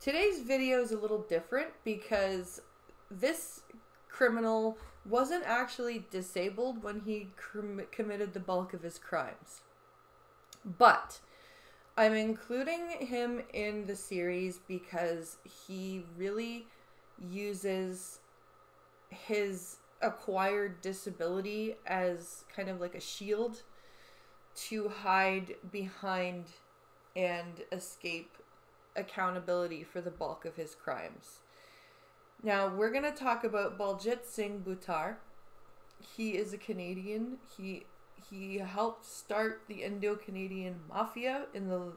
Today's video is a little different because this criminal wasn't actually disabled when he committed the bulk of his crimes. But I'm including him in the series because he really uses his acquired disability as kind of like a shield to hide behind and escape accountability for the bulk of his crimes. Now, we're going to talk about Baljit Singh Buttar. He is a Canadian. He helped start the IndoCanadian Mafia in the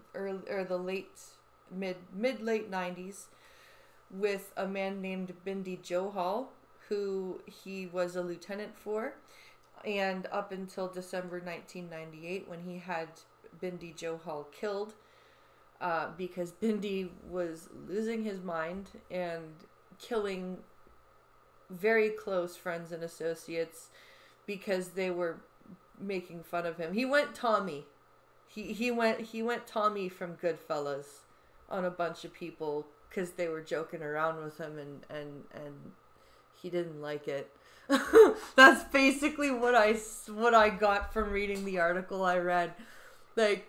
mid-late 90s with a man named Bindi Johal, who he was a lieutenant for, and up until December 1998 when he had Bindi Johal killed because Bindi was losing his mind and killing very close friends and associates because they were making fun of him. He went Tommy. He went Tommy from Goodfellas on a bunch of people because they were joking around with him and he didn't like it. That's basically what I got from reading the article I read. Like,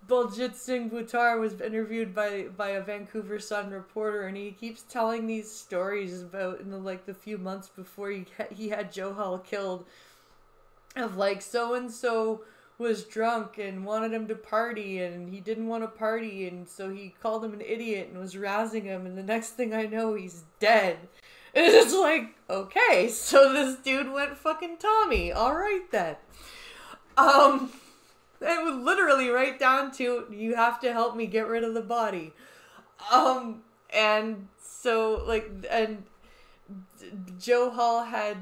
Baljit Singh Buttar was interviewed by a Vancouver Sun reporter, and he keeps telling these stories about in the few months before he had Johal killed, of like so and so was drunk and wanted him to party and he didn't want to party, and so he called him an idiot and was razzing him, and the next thing I know he's dead. And it's like, okay, so this dude went fucking Tommy. All right then. It was literally right down to, you have to help me get rid of the body. And so, and Johal had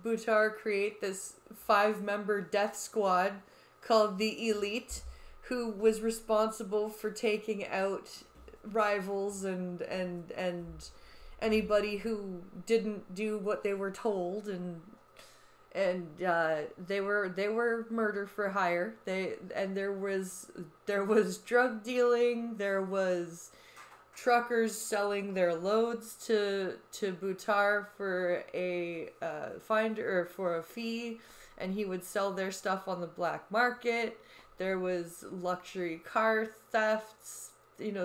Buttar create this 5-member death squad called the Elite, who was responsible for taking out rivals and anybody who didn't do what they were told, and they were murder for hire. There was drug dealing, there was truckers selling their loads to Buttar for a for a fee, and he would sell their stuff on the black market. There was luxury car thefts,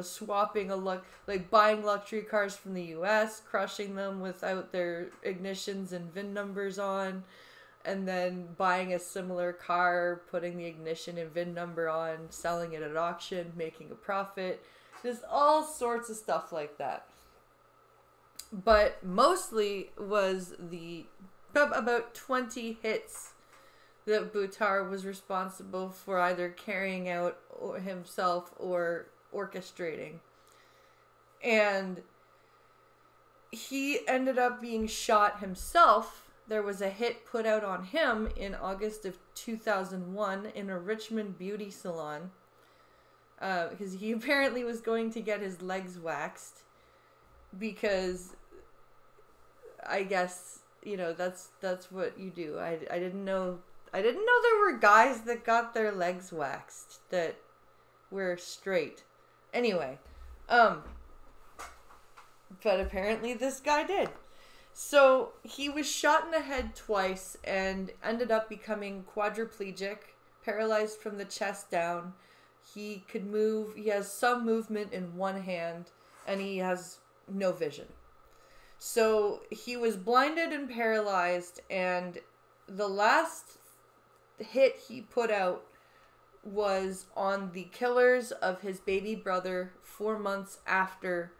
swapping buying luxury cars from the US, crushing them without their ignitions and VIN numbers on, and then buying a similar car, putting the ignition and VIN number on, selling it at auction, making a profit. Just all sorts of stuff like that. But mostly was about 20 hits that Buttar was responsible for either carrying out himself or orchestrating. And he ended up being shot himself. There was a hit put out on him in August of 2001 in a Richmond beauty salon because he apparently was going to get his legs waxed because I guess, that's what you do. I didn't know there were guys that got their legs waxed that were straight. Anyway, but apparently this guy did. So he was shot in the head twice and ended up becoming quadriplegic, paralyzed from the chest down. He could move. He has some movement in one hand, and he has no vision. So he was blinded and paralyzed, and the last hit he put out was on the killers of his baby brother 4 months after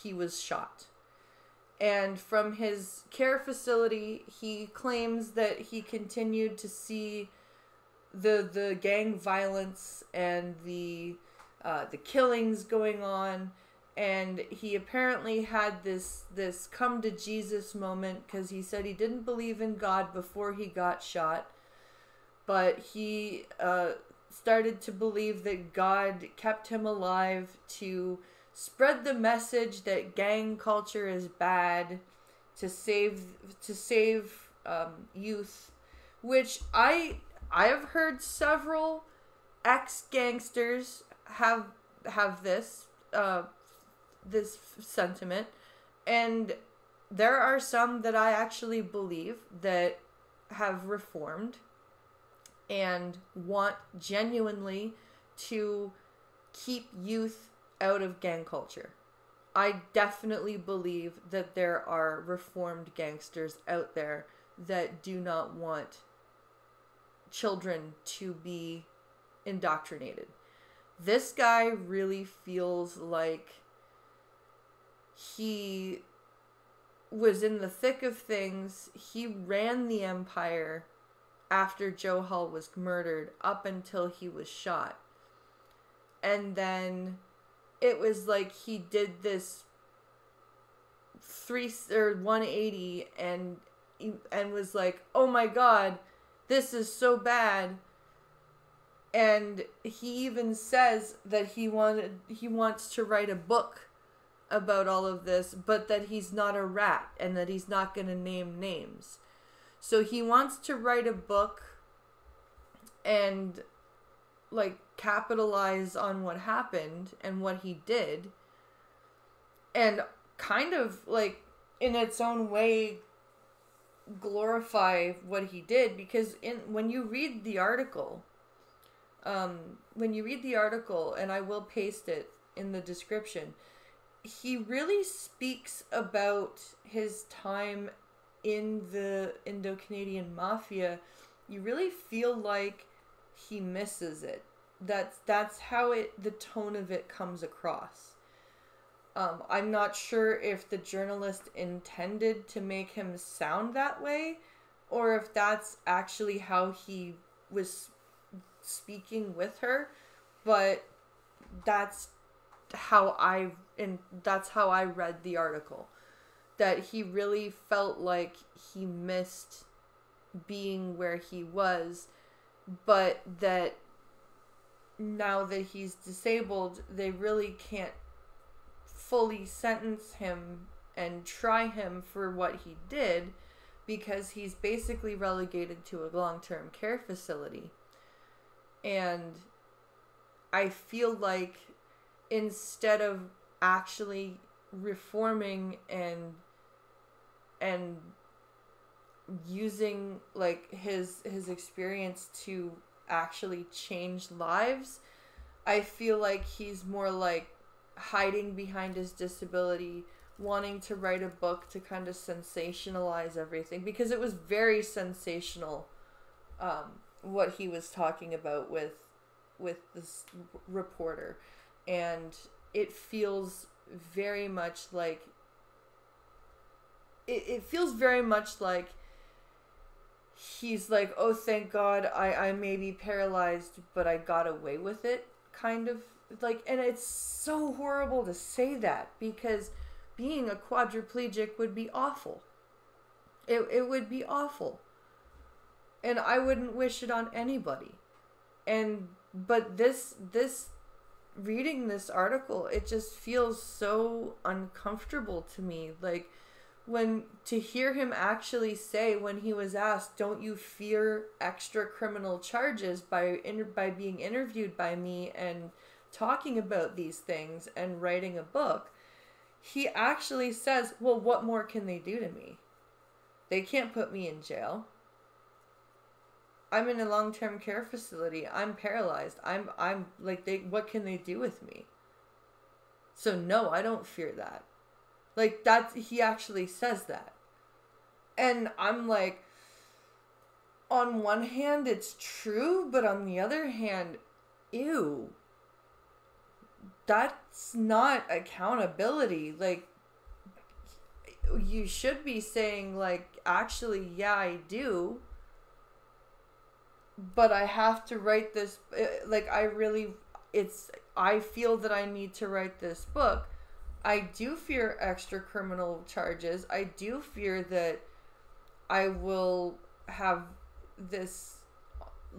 he was shot. And from his care facility, he claims that he continued to see the gang violence and the killings going on, and he apparently had this come to Jesus moment because he said he didn't believe in God before he got shot, but he started to believe that God kept him alive to spread the message that gang culture is bad, to save youth, which I have heard several ex-gangsters have this this sentiment, and there are some that I actually believe that have reformed and want genuinely to keep youth out of gang culture. I definitely believe that there are reformed gangsters out there that do not want children to be indoctrinated. This guy really feels like he was in the thick of things. He ran the empire after Joe Hull was murdered up until he was shot. And then it was like he did this 180 and was like, oh my God, this is so bad. And he even says that he wants to write a book about all of this, but that he's not a rat and that he's not going to name names. So he wants to write a book and like capitalize on what happened and what he did, and kind of like in its own way glorify what he did, because when you read the article, and I will paste it in the description, he really speaks about his time in the Indo-Canadian Mafia. You really feel like he misses it. That's how the tone of it comes across. I'm not sure if the journalist intended to make him sound that way, or if that's actually how he was speaking with her, but that's how I read the article. That he really felt like he missed being where he was, but that now that he's disabled, they really can't fully sentence him and try him for what he did, because he's basically relegated to a long-term care facility. And I feel like instead of actually reforming and using like his experience to actually change lives, I feel like he's more like hiding behind his disability, wanting to write a book to kind of sensationalize everything, because it was very sensational, what he was talking about with this reporter, and it feels very much like he's like, oh, thank God I may be paralyzed, but I got away with it, kind of like. And it's so horrible to say that, because being a quadriplegic would be awful. It would be awful, and I wouldn't wish it on anybody. But this reading this article, it just feels so uncomfortable to me. Like, to hear him actually say, when he was asked, don't you fear extra criminal charges by being interviewed by me and talking about these things and writing a book, he actually says, well, what more can they do to me? They can't put me in jail. I'm in a long-term care facility. I'm paralyzed. I'm like, what can they do with me? So no, I don't fear that. Like, he actually says that. And I'm like, on one hand, it's true, but on the other hand, ew. That's not accountability. Like, you should be saying, like, actually, yeah, I do, but I have to write this, like, I feel that I need to write this book. I do fear extra criminal charges. I do fear that I will have this,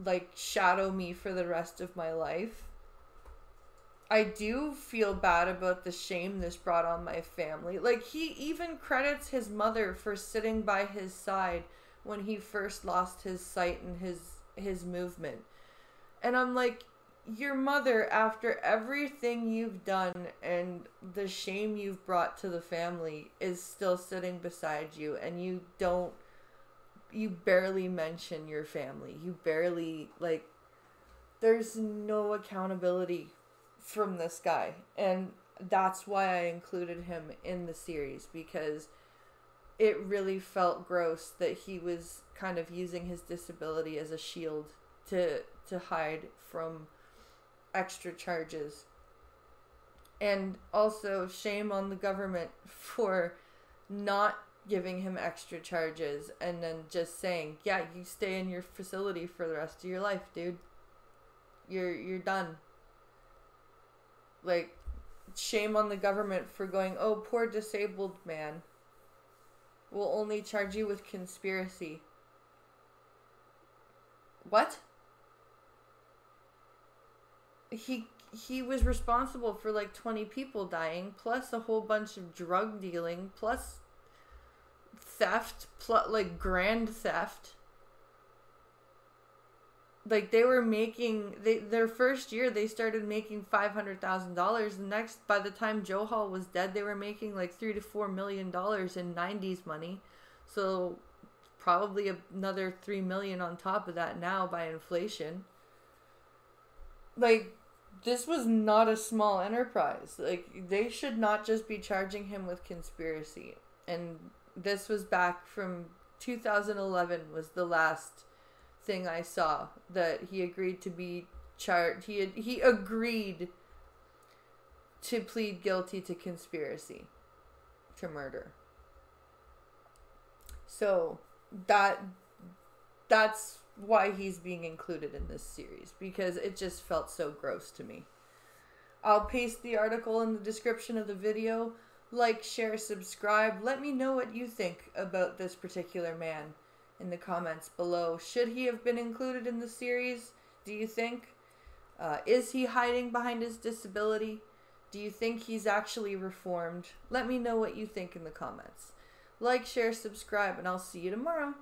like, shadow me for the rest of my life. I do feel bad about the shame this brought on my family. Like, he even credits his mother for sitting by his side when he first lost his sight and his movement. And I'm like, your mother, after everything you've done and the shame you've brought to the family, is still sitting beside you, and you barely mention your family. You barely, like, there's no accountability from this guy. And that's why I included him in the series, because it really felt gross that he was kind of using his disability as a shield to hide from extra charges. And also, shame on the government for not giving him extra charges and then just saying, yeah, you stay in your facility for the rest of your life, dude. You're done. Like, shame on the government for going, oh, poor disabled man, we'll only charge you with conspiracy. What? He was responsible for like 20 people dying, plus a whole bunch of drug dealing, plus theft, plus like grand theft. Like, they were making, their first year they started making $500,000. Next, by the time Joe Hall was dead, they were making like $3 to $4 million in 90s money. So probably another $3 million on top of that now by inflation. Like, this was not a small enterprise. Like, they should not just be charging him with conspiracy. And this was back from 2011 was the last thing I saw that he agreed to be charged. He agreed to plead guilty to conspiracy to murder. So that's why he's being included in this series, because it just felt so gross to me. I'll paste the article in the description of the video. Like, share, subscribe. Let me know what you think about this particular man in the comments below. Should he have been included in the series? Do you think? Is he hiding behind his disability? Do you think he's actually reformed? Let me know what you think in the comments. Like, share, subscribe, and I'll see you tomorrow.